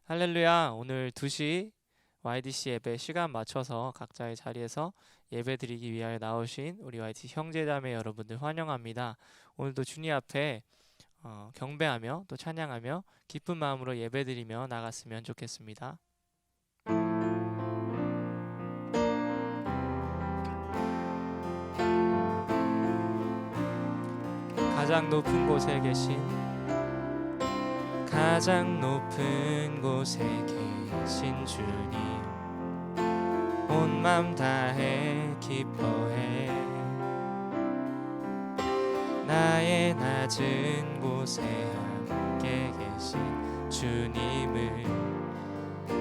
할렐루야. 오늘 2시 YDC 예배 시간 맞춰서 각자의 자리에서 예배 드리기 위하여 나오신 우리 YDC 형제자매 여러분들 환영합니다. 오늘도 주님 앞에 경배하며 또 찬양하며 기쁜 마음으로 예배 드리며 나갔으면 좋겠습니다. 가장 높은 곳에 계신 가장 높은 곳에 계신 주님, 온 맘 다해 기뻐해. 나의 낮은 곳에 함께 계신 주님을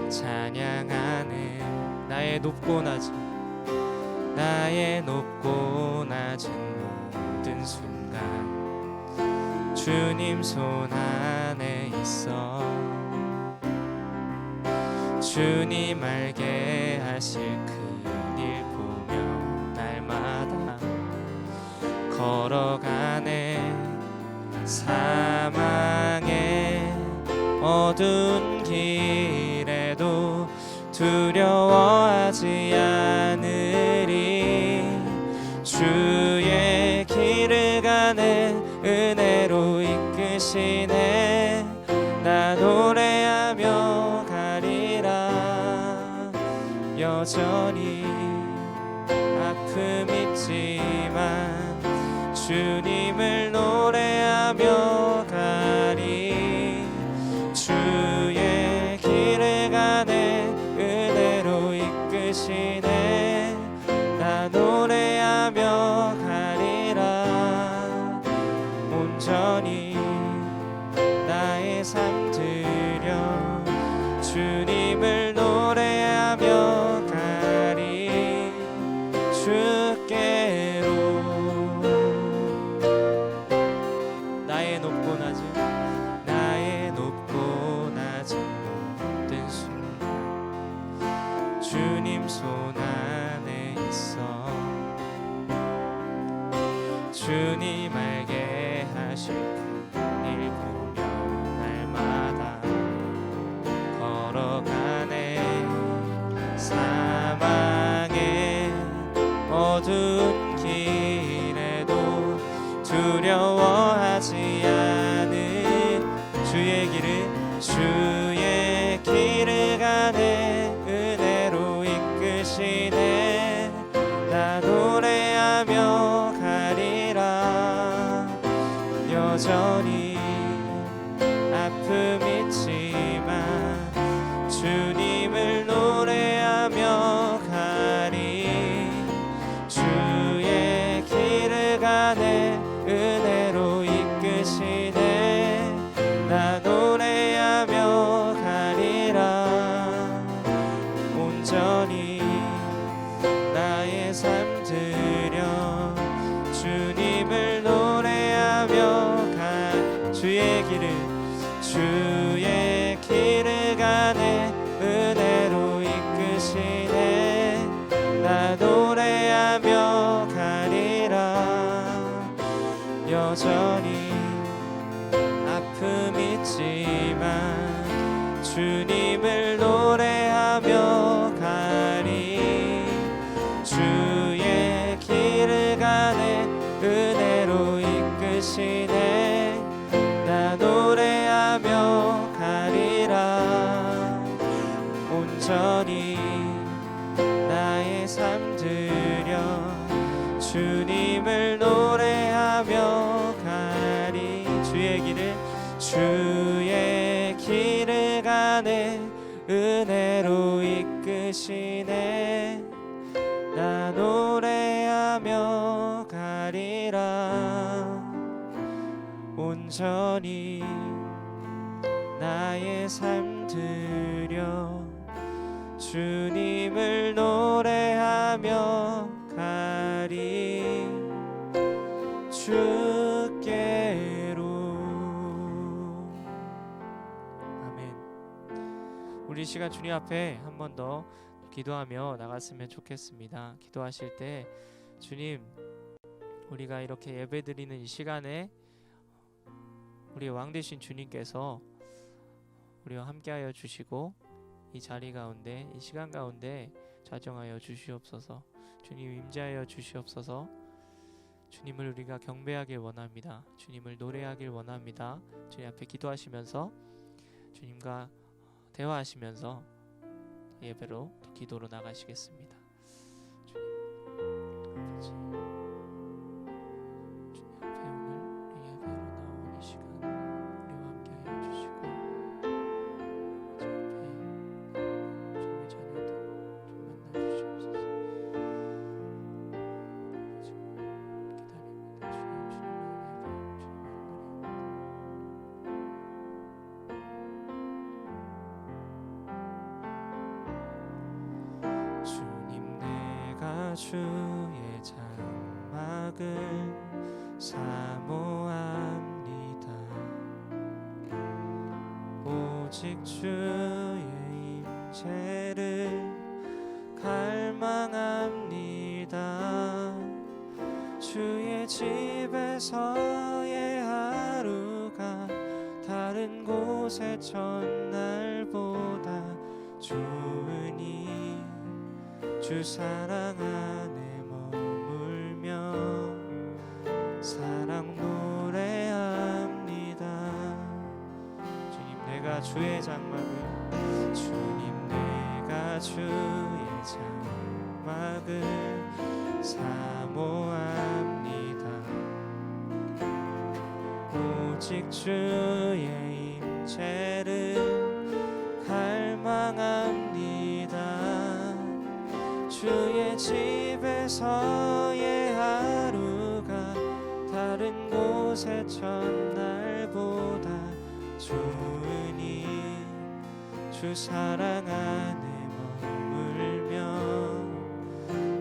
찬양하는 나의 높고 낮은 모든 순간 주님 손 안에 있어. 주님 알게 하실 큰일 보며 날마다 걸어가네. 사망의 어두운 길에도 두려워하지 않으리. 주의 길을 가네. 은혜로 이끄시네. 나 노래하며 가리라. 여전히 아픔 있지만 주님을 노래하며 가리. 주의 길을 가네. 은혜로 이끄시네. 나 노래하며 가리라. 온전히 나의 삶 드려 주님을 노래하며 가리. 주께로 나의 높고 낮은 모든 순간 주님 손 안에 있어. 주님 알게 하실 큰일 보며 날마다 걸어가네. 사망의 어두운 길에도 두려워하지 않은 주의 길을 가네. 은혜로 이끄시네. 나 노래하며 가리라. 여전히 아픔 있지만 주님을 노래하며 가리. 주의 길을 가네. 은혜로 이끄시네. 나 노래하며 가리라. 온전히 나의 삶 드려 주님을 노래하며 주의 길을 가네. 은혜로 이끄시네. 나 노래하며 가리라. 여전히 아픔 있지만 주님을 노래하며 가리. 주의 길을 가네. 은혜로 이끄시네. 나 노래하며 가리라. 온전히 나의 삶 드려 주님을 노래하며 가리. 주의 길을 가네. 은혜로 이끄시네. 나 노래하며 가리라. 온전히 나의 삶 드려 주님을 노래하며 가리. 주께로. 아멘. 우리 시간 주님 앞에 한 번 더 기도하며 나갔으면 좋겠습니다. 기도하실 때 주님, 우리가 이렇게 예배드리는 이 시간에 우리의 왕 되신 주님께서 우리와 함께하여 주시고 이 자리 가운데 이 시간 가운데 좌정하여 주시옵소서. 주님 임재하여 주시옵소서. 주님을 우리가 경배하길 원합니다. 주님을 노래하길 원합니다. 주님 앞에 기도하시면서 주님과 대화하시면서 예배로 또 기도로 나가시겠습니다. 주님 앞에 오늘 예배로 나온 이 시간 우리와 함께하여 주시고 주 앞에 주님의 자녀들 좀 만나 주시옵소서. 기다립니다. 주님 내가 주의 장막을 사모합니다. 오직 주의 임재를 갈망합니다. 주의 집에서의 하루가 다른 곳의 첫날보다 좋으니 주 사랑 안에 머물며 사랑 노래합니다. 주님 내가 주의 장막을 주님 내가 주의 장막을 사모합니다. 오직 주의 임재를 갈망합니다. 주의 집에서의 하루가 다른 곳의 첫날보다 좋으니 주 사랑 안에 머물며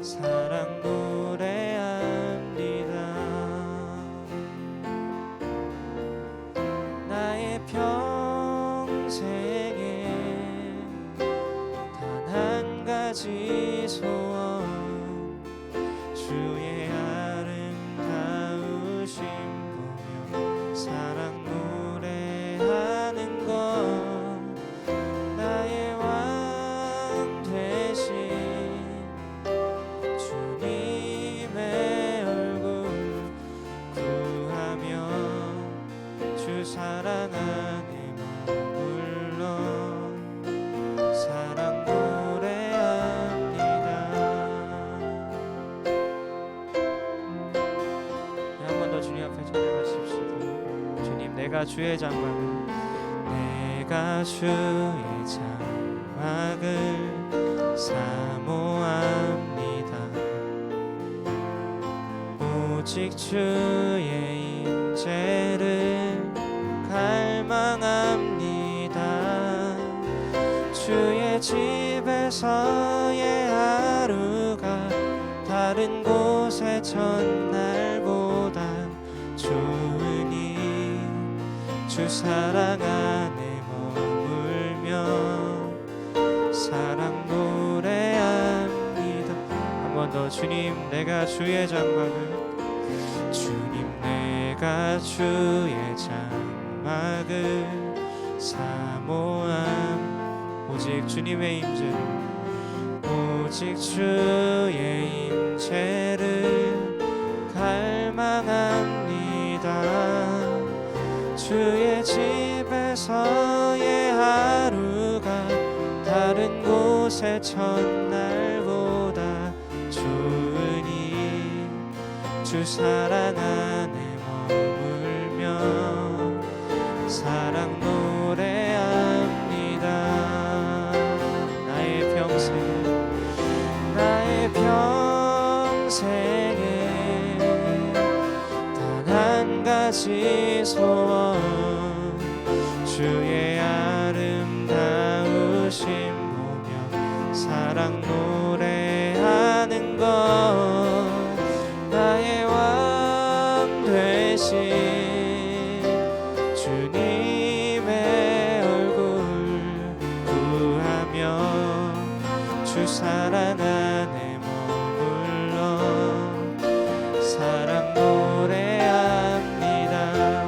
사랑 노래합니다. 나의 평생에 단 한 가지 소원 주의 아름다우심 보며 사랑 노래하는 것 나의 왕 되신 주님의 얼굴 구하며 주 사랑 안에 머물러 사랑 노래합니다. 한 번 더 주님 앞에 찬양하십시다. 주님 내가 주의 장막을 내가 주의 장막을 사모합니다. 오직 주의 임재를 갈망합니다. 주의 집에서의 하루가 다른 곳의 첫날보다 좋으니 주 사랑 안에 머물며 사랑 노래합니다. 한 번 더 주님 내가 주의 장막을 주님 내가 주의 장막을 사모함. 오직 주님의 임재를 오직 주의 임재를 갈망합니다. 주의 집에서의 하루가 다른 곳의 첫날보다 좋으니 주 사랑 안에 머물며 사랑 노래합니다. 나의 평생에 단 한 가지 소원 주의 아름다우심 보며 사랑 노래하는 것 나의 왕 되신 주님의 얼굴 구하며 주 사랑 안에 머물러 사랑 노래합니다.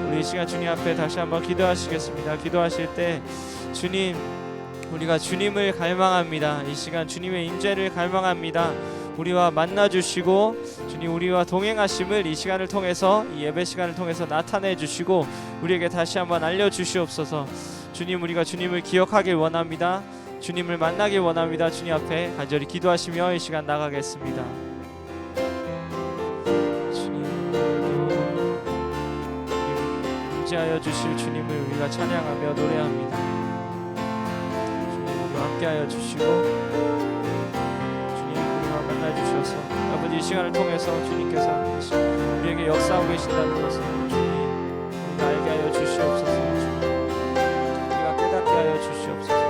우리 이 시간 주님 앞에 다시 한번 기도하시겠습니다. 기도하실 때 주님, 우리가 주님을 갈망합니다. 이 시간 주님의 임재를 갈망합니다. 우리와 만나주시고 주님 우리와 동행하심을 이 시간을 통해서, 이 예배 시간을 통해서 나타내 주시고 우리에게 다시 한번 알려주시옵소서. 주님, 우리가 주님을 기억하길 원합니다. 주님을 만나길 원합니다. 주님 앞에 간절히 기도하시며 이 시간 나가겠습니다. 주님, 임재하여 주실 주님을 우리가 찬양하며 노래합니다. 주님, 우리와 함께하여 주시고 주님 우리와 만나 주셔서 아버지 이 시간을 통해서 주님께서 우리에게 역사하고 계신다는 것을 주님 우리가 알게 하여 주시옵소서. 주님 우리가 깨닫게 하여 주시옵소서.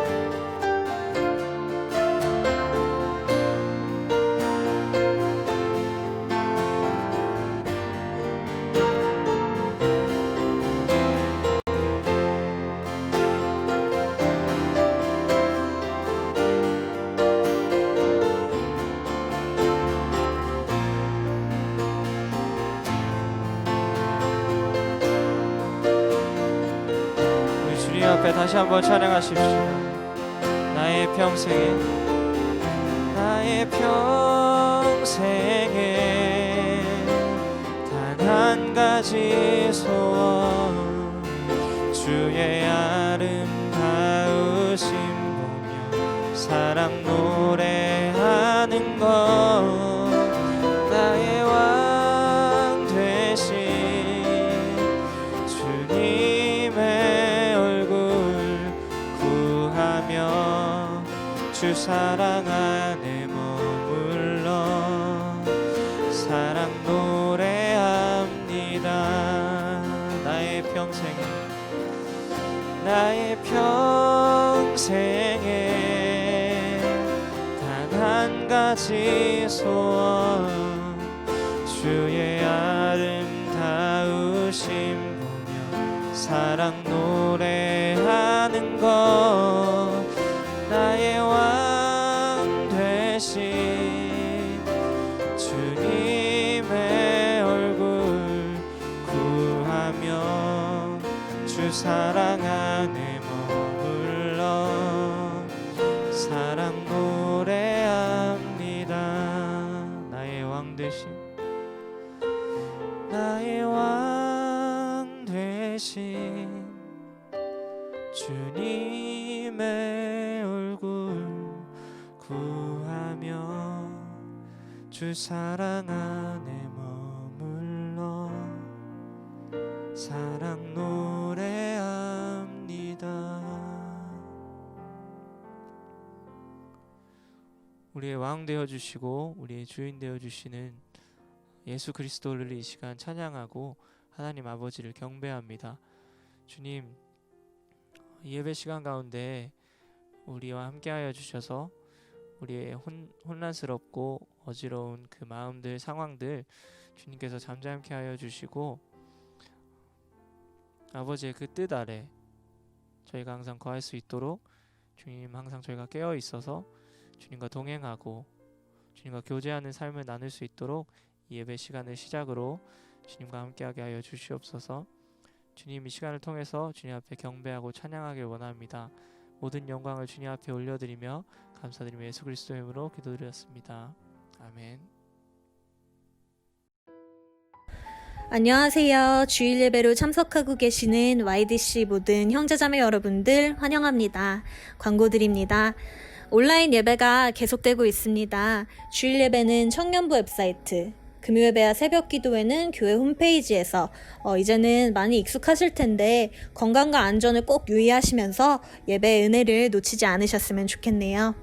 앞에 다시 한번 찬양하십시오. 나의 평생에 단 한 가지 소원, 주의 아름다우심 보며 사랑 노래하는 것, 나의 왕 되신 주님의 얼굴 구하며 주 사랑 안에 머물러 사랑 노래합니다. 나의 평생에 단 한 가지 소원, 주의 아름다우심 보며 사랑 노래하는 것, 나의 왕 되신 주님의 얼굴 구하며 주 사랑 안에 머물러 사랑 노래합니다. 나의 왕 되신 주님의 얼굴 구하며 주 사랑 안에 머물러 사랑 노래합니다. 우리의 왕 되어 주시고 우리의 주인 되어 주시는 예수 그리스도를 이 시간 찬양하고 하나님 아버지를 경배합니다. 주님, 예배 시간 가운데 우리와 함께하여 주셔서 우리의 혼란스럽고 어지러운 그 마음들, 상황들 주님께서 잠잠케 하여 주시고 아버지의 그 뜻 아래 저희가 항상 거할 수 있도록 주님 항상 저희가 깨어 있어서 주님과 동행하고 주님과 교제하는 삶을 나눌 수 있도록 이 예배 시간을 시작으로 주님과 함께하게 하여 주시옵소서. 주님, 이 시간을 통해서 주님 앞에 경배하고 찬양하길 원합니다. 모든 영광을 주님 앞에 올려드리며 감사드리며 예수 그리스도의 이름으로 기도드렸습니다. 아멘. 안녕하세요. 주일 예배로 참석하고 계시는 YDC 모든 형제자매 여러분들 환영합니다. 광고 드립니다. 온라인 예배가 계속되고 있습니다. 주일 예배는 청년부 웹사이트, 금요예배와 새벽기도회는 교회 홈페이지에서 이제는 많이 익숙하실 텐데 건강과 안전을 꼭 유의하시면서 예배의 은혜를 놓치지 않으셨으면 좋겠네요.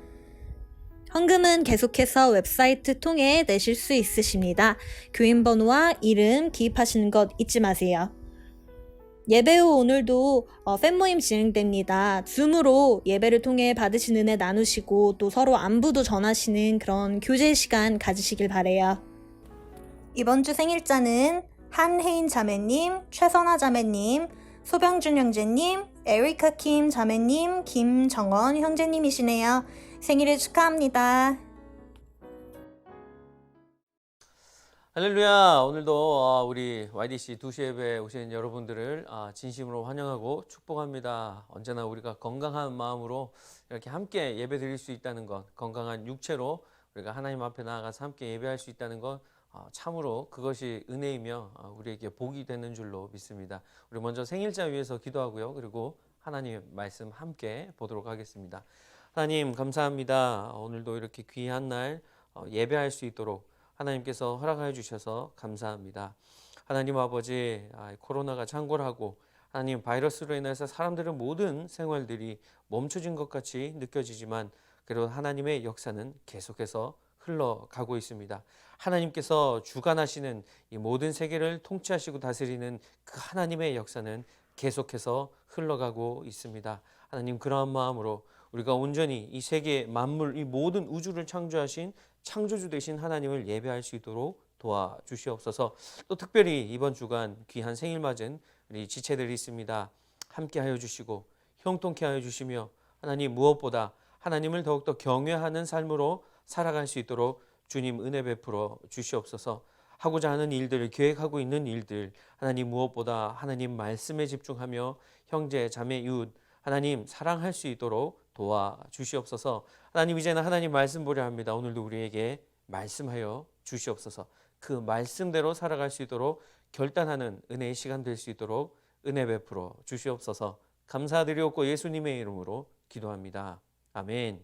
헌금은 계속해서 웹사이트 통해 내실 수 있으십니다. 교인 번호와 이름 기입하시는 것 잊지 마세요. 예배 후 오늘도 팬모임 진행됩니다. 줌으로 예배를 통해 받으신 은혜 나누시고 또 서로 안부도 전하시는 그런 교제 시간 가지시길 바래요. 이번 주 생일자는 한혜인 자매님, 최선아 자매님, 소병준 형제님, 에리카 킴 자매님, 김정원 형제님이시네요. 생일을 축하합니다. 할렐루야! 오늘도 우리 YDC 2시 예배에 오신 여러분들을 진심으로 환영하고 축복합니다. 언제나 우리가 건강한 마음으로 이렇게 함께 예배 드릴 수 있다는 것, 건강한 육체로 우리가 하나님 앞에 나아가서 함께 예배할 수 있다는 것, 참으로 그것이 은혜이며 우리에게 복이 되는 줄로 믿습니다. 우리 먼저 생일자 위해서 기도하고요. 그리고 하나님 말씀 함께 보도록 하겠습니다. 하나님 감사합니다. 오늘도 이렇게 귀한 날 예배할 수 있도록 하나님께서 허락하여 주셔서 감사합니다. 하나님 아버지, 코로나가 창궐하고 하나님 바이러스로 인해서 사람들의 모든 생활들이 멈춰진 것 같이 느껴지지만 그래도 하나님의 역사는 계속해서 흘러가고 있습니다. 하나님께서 주관하시는 이 모든 세계를 통치하시고 다스리는 그 하나님의 역사는 계속해서 흘러가고 있습니다. 하나님, 그러한 마음으로 우리가 온전히 이 세계 만물, 이 모든 우주를 창조하신 창조주 되신 하나님을 예배할 수 있도록 도와주시옵소서. 또 특별히 이번 주간 귀한 생일 맞은 우리 지체들이 있습니다. 함께 하여 주시고 형통케 하여 주시며 하나님, 무엇보다 하나님을 더욱더 경외하는 삶으로 살아갈 수 있도록 주님 은혜 베풀어 주시옵소서. 하고자 하는 일들, 계획하고 있는 일들, 하나님 무엇보다 하나님 말씀에 집중하며 형제, 자매, 이웃 하나님 사랑할 수 있도록 도와주시옵소서. 하나님, 이제는 하나님 말씀 보려 합니다. 오늘도 우리에게 말씀하여 주시옵소서. 그 말씀대로 살아갈 수 있도록 결단하는 은혜의 시간 될 수 있도록 은혜 베풀어 주시옵소서. 감사드리옵고 예수님의 이름으로 기도합니다. 아멘.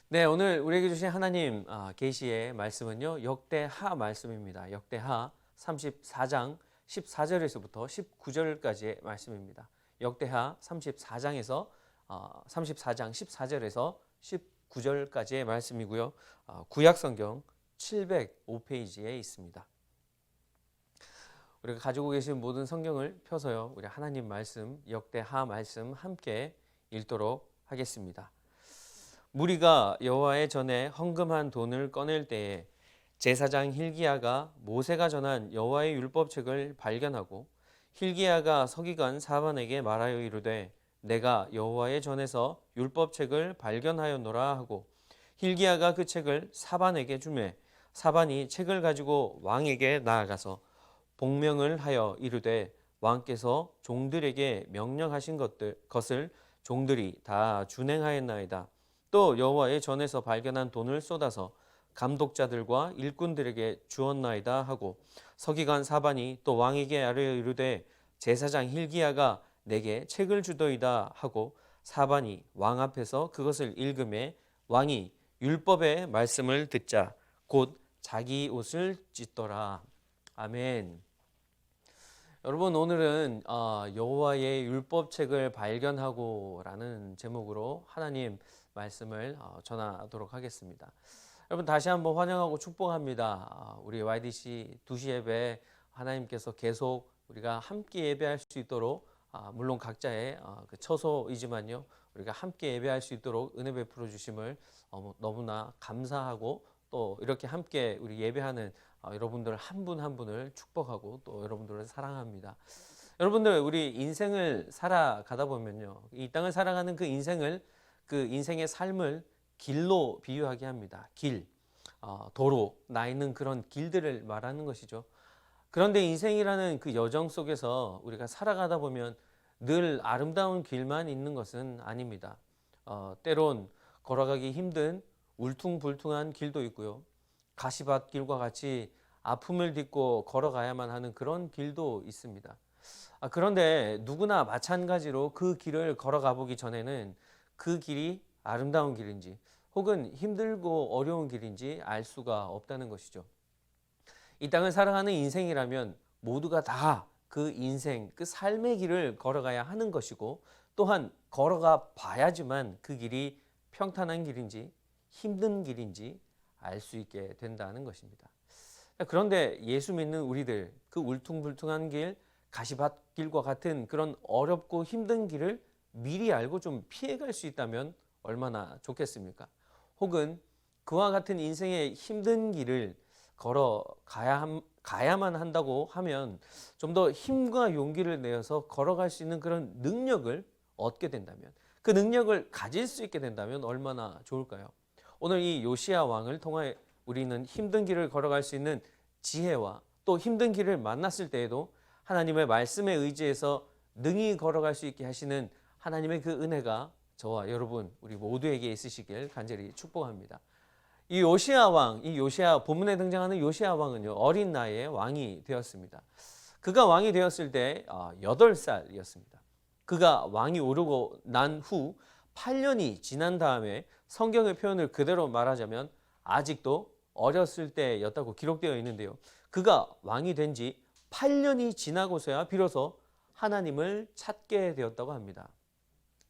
네, 오늘 우리에게 주신 하나님 계시의 말씀은요, 역대하 말씀입니다. 역대하 34장 14절에서부터 19절까지의 말씀입니다. 역대하 34장 14절에서 19절까지의 말씀이고요. 구약성경 705페이지에 있습니다. 우리가 가지고 계신 모든 성경을 펴서요, 우리 하나님 말씀, 역대하 말씀 함께 읽도록 하겠습니다. 무리가 여호와의 전에 헌금한 돈을 꺼낼 때에 제사장 hil기야가 모세가 전한 여호와의 율법책을 발견하고 hil기야가 서기관 사반에게 말하여 이르되 내가 여호와의 전에서 율법책을 발견하였노라 하고 hil기야가 그 책을 사반에게 주매 사반이 책을 가지고 왕에게 나아가서 복명을 하여 이르되 왕께서 종들에게 명령하신 것을 종들이 다 준행하였나이다. 또 여호와의 전에서 발견한 돈을 쏟아서 감독자들과 일꾼들에게 주었나이다 하고 서기관 사반이 또 왕에게 아뢰어 이르되 제사장 hil기야가 내게 책을 주더이다 하고 사반이 왕 앞에서 그것을 읽음에 왕이 율법의 말씀을 듣자 곧 자기 옷을 찢더라. 아멘. 여러분, 오늘은 여호와의 율법책을 발견하고라는 제목으로 하나님 말씀을 전하도록 하겠습니다. 여러분, 다시 한번 환영하고 축복합니다. 우리 YDC 2시 예배 하나님께서 계속 우리가 함께 예배할 수 있도록 물론 각자의 그 처소이지만요, 우리가 함께 예배할 수 있도록 은혜 베풀어 주심을 너무나 감사하고 또 이렇게 함께 우리 예배하는 여러분들 한 분 한 분을 축복하고 또 여러분들을 사랑합니다. 여러분들, 우리 인생을 살아가다 보면요, 이 땅을 살아가는 그 인생의 삶을 길로 비유하게 합니다. 길, 도로, 나 있는 그런 길들을 말하는 것이죠. 그런데 인생이라는 그 여정 속에서 우리가 살아가다 보면 늘 아름다운 길만 있는 것은 아닙니다. 때론 걸어가기 힘든 울퉁불퉁한 길도 있고요. 가시밭길과 같이 아픔을 딛고 걸어가야만 하는 그런 길도 있습니다. 그런데 누구나 마찬가지로 그 길을 걸어가 보기 전에는 그 길이 아름다운 길인지 혹은 힘들고 어려운 길인지 알 수가 없다는 것이죠. 이 땅을 살아가는 인생이라면 모두가 다 그 인생, 그 삶의 길을 걸어가야 하는 것이고 또한 걸어가 봐야지만 그 길이 평탄한 길인지 힘든 길인지 알 수 있게 된다는 것입니다. 그런데 예수 믿는 우리들, 그 울퉁불퉁한 길, 가시밭길과 같은 그런 어렵고 힘든 길을 미리 알고 좀 피해갈 수 있다면 얼마나 좋겠습니까? 혹은 그와 같은 인생의 힘든 길을 가야만 한다고 하면 좀 더 힘과 용기를 내어서 걸어갈 수 있는 그런 능력을 얻게 된다면, 그 능력을 가질 수 있게 된다면 얼마나 좋을까요? 오늘 이 요시야 왕을 통해 우리는 힘든 길을 걸어갈 수 있는 지혜와 또 힘든 길을 만났을 때에도 하나님의 말씀에 의지해서 능히 걸어갈 수 있게 하시는 하나님의 그 은혜가 저와 여러분 우리 모두에게 있으시길 간절히 축복합니다. 이 요시야 왕, 이 요시야 본문에 등장하는 요시야 왕은요 어린 나이에 왕이 되었습니다. 그가 왕이 되었을 때 8살이었습니다. 그가 왕이 오르고 난 후 8년이 지난 다음에 성경의 표현을 그대로 말하자면 아직도 어렸을 때였다고 기록되어 있는데요. 그가 왕이 된 지 8년이 지나고서야 비로소 하나님을 찾게 되었다고 합니다.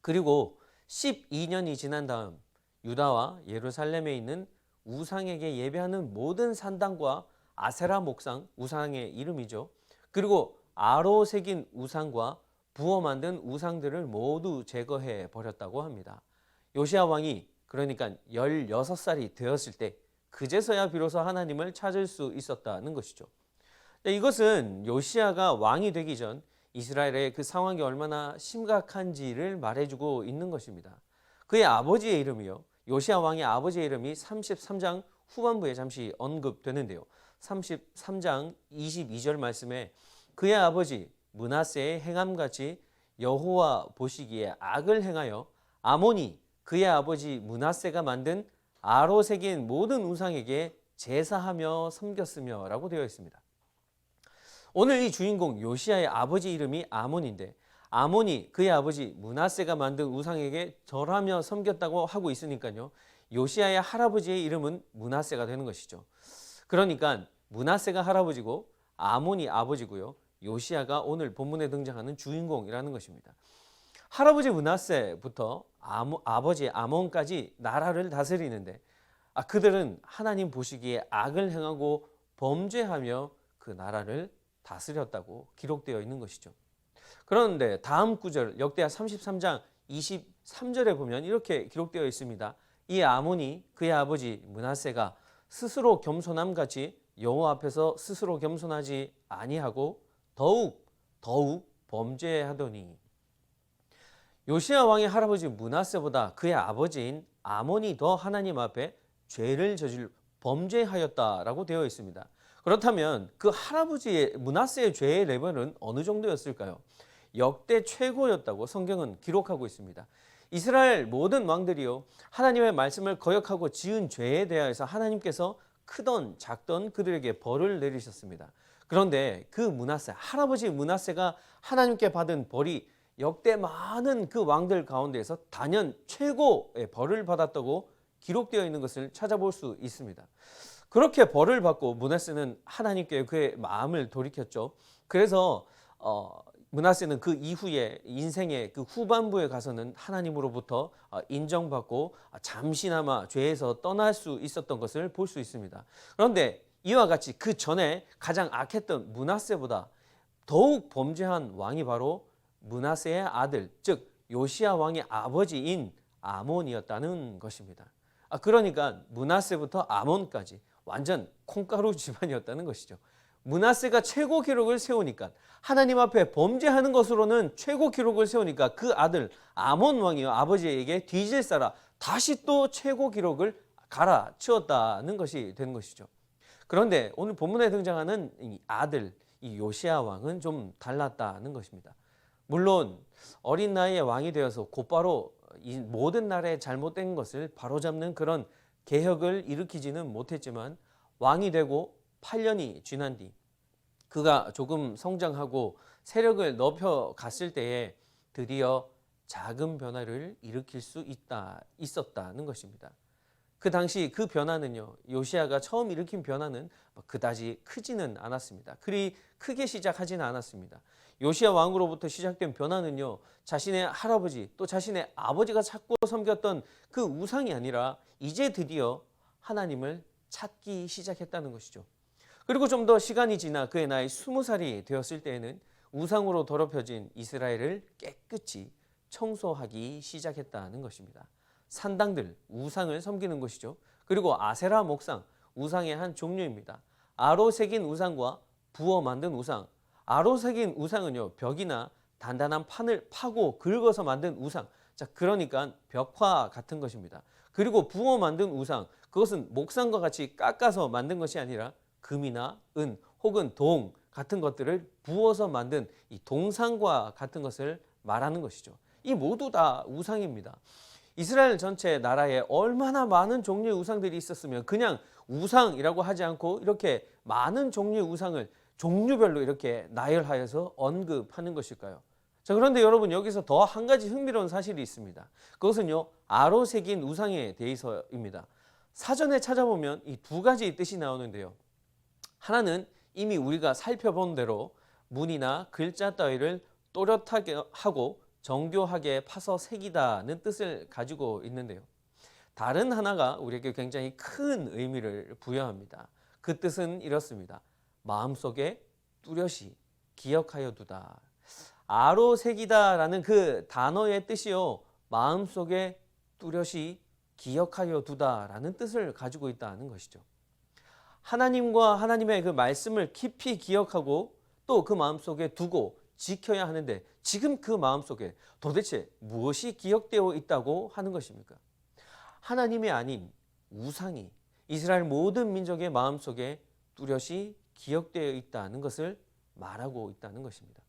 그리고 12년이 지난 다음 유다와 예루살렘에 있는 우상에게 예배하는 모든 산당과 아세라 목상, 우상의 이름이죠. 그리고 아로 새긴 우상과 부어 만든 우상들을 모두 제거해 버렸다고 합니다. 요시야 왕이 그러니까 16살이 되었을 때 그제서야 비로소 하나님을 찾을 수 있었다는 것이죠. 이것은 요시야가 왕이 되기 전 이스라엘의 그 상황이 얼마나 심각한지를 말해주고 있는 것입니다. 그의 아버지의 이름이요. 요시야 왕의 아버지의 이름이 33장 후반부에 잠시 언급되는데요. 33장 22절 말씀에 그의 아버지 므낫세의 행함같이 여호와 보시기에 악을 행하여 아몬이 그의 아버지 므낫세가 만든 아로 새긴 모든 우상에게 제사하며 섬겼으며 라고 되어 있습니다. 오늘 이 주인공 요시야의 아버지 이름이 아몬인데 아몬이 그의 아버지 므낫세가 만든 우상에게 절하며 섬겼다고 하고 있으니까요. 요시야의 할아버지의 이름은 므낫세가 되는 것이죠. 그러니까 므낫세가 할아버지고 아몬이 아버지고요. 요시야가 오늘 본문에 등장하는 주인공이라는 것입니다. 할아버지 므낫세부터 아버지 아몬까지 나라를 다스리는데 그들은 하나님 보시기에 악을 행하고 범죄하며 그 나라를 다스렸다고 기록되어 있는 것이죠. 그런데 다음 구절 역대하 33장 23절에 보면 이렇게 기록되어 있습니다. 이 아몬이 그의 아버지 므낫세가 스스로 겸손함같이 여호와 앞에서 스스로 겸손하지 아니하고 더욱 범죄하더니 요시야 왕의 할아버지 므낫세보다 그의 아버지인 아몬이 더 하나님 앞에 죄를 저질 범죄하였다라고 되어 있습니다. 그렇다면 그 할아버지의 므낫세의 죄의 레벨은 어느 정도였을까요? 역대 최고였다고 성경은 기록하고 있습니다. 이스라엘 모든 왕들이요 하나님의 말씀을 거역하고 지은 죄에 대하여서 하나님께서 크던 작던 그들에게 벌을 내리셨습니다. 그런데 그 므낫세, 할아버지 므낫세가 하나님께 받은 벌이 역대 많은 그 왕들 가운데에서 단연 최고의 벌을 받았다고 기록되어 있는 것을 찾아볼 수 있습니다. 그렇게 벌을 받고 므낫세는 하나님께 그의 마음을 돌이켰죠. 그래서 므낫세는 그 이후에 인생의 그 후반부에 가서는 하나님으로부터 인정받고 잠시나마 죄에서 떠날 수 있었던 것을 볼 수 있습니다. 그런데 이와 같이 그 전에 가장 악했던 므낫세보다 더욱 범죄한 왕이 바로 므낫세의 아들, 즉 요시야 왕의 아버지인 아몬이었다는 것입니다. 그러니까 므낫세부터 아몬까지 완전 콩가루 집안이었다는 것이죠. 므낫세가 최고 기록을 세우니까 하나님 앞에 범죄하는 것으로는 최고 기록을 세우니까 그 아들 아몬 왕이요 아버지에게 뒤질사라 다시 또 최고 기록을 갈아치웠다는 것이 되는 것이죠. 그런데 오늘 본문에 등장하는 이 아들 이 요시야 왕은 좀 달랐다는 것입니다. 물론 어린 나이에 왕이 되어서 곧바로 이 모든 나라의 잘못된 것을 바로잡는 그런 개혁을 일으키지는 못했지만 왕이 되고 8년이 지난 뒤 그가 조금 성장하고 세력을 넓혀갔을 때에 드디어 작은 변화를 일으킬 수 있었다는 것입니다. 그 당시 그 변화는요, 요시야가 처음 일으킨 변화는 그다지 크지는 않았습니다. 그리 크게 시작하지는 않았습니다. 요시야 왕으로부터 시작된 변화는요, 자신의 할아버지 또 자신의 아버지가 찾고 섬겼던 그 우상이 아니라 이제 드디어 하나님을 찾기 시작했다는 것이죠. 그리고 좀 더 시간이 지나 그의 나이 20살이 되었을 때에는 우상으로 더럽혀진 이스라엘을 깨끗이 청소하기 시작했다는 것입니다. 산당들, 우상을 섬기는 것이죠. 그리고 아세라 목상, 우상의 한 종류입니다. 아로 새긴 우상과 부어 만든 우상. 아로 새긴 우상은요, 벽이나 단단한 판을 파고 긁어서 만든 우상. 자, 그러니까 벽화 같은 것입니다. 그리고 부어 만든 우상, 그것은 목상과 같이 깎아서 만든 것이 아니라 금이나 은 혹은 동 같은 것들을 부어서 만든 이 동상과 같은 것을 말하는 것이죠. 이 모두 다 우상입니다. 이스라엘 전체 나라에 얼마나 많은 종류의 우상들이 있었으면 그냥 우상이라고 하지 않고 이렇게 많은 종류의 우상을 종류별로 이렇게 나열하여서 언급하는 것일까요? 자, 그런데 여러분, 여기서 더 한 가지 흥미로운 사실이 있습니다. 그것은요, 아로 새긴 우상에 대해서입니다. 사전에 찾아보면 이 두 가지 뜻이 나오는데요. 하나는 이미 우리가 살펴본 대로 문이나 글자 따위를 또렷하게 하고 정교하게 파서 새기다는 뜻을 가지고 있는데요. 다른 하나가 우리에게 굉장히 큰 의미를 부여합니다. 그 뜻은 이렇습니다. 마음속에 뚜렷이 기억하여 두다. 아로 새기다라는 그 단어의 뜻이요, 마음속에 뚜렷이 기억하여 두다라는 뜻을 가지고 있다는 것이죠. 하나님과 하나님의 그 말씀을 깊이 기억하고 또 그 마음속에 두고 지켜야 하는데, 지금 그 마음속에 도대체 무엇이 기억되어 있다고 하는 것입니까? 하나님이 아닌 우상이 이스라엘 모든 민족의 마음속에 뚜렷이 기억되어 있다는 것을 말하고 있다는 것입니다.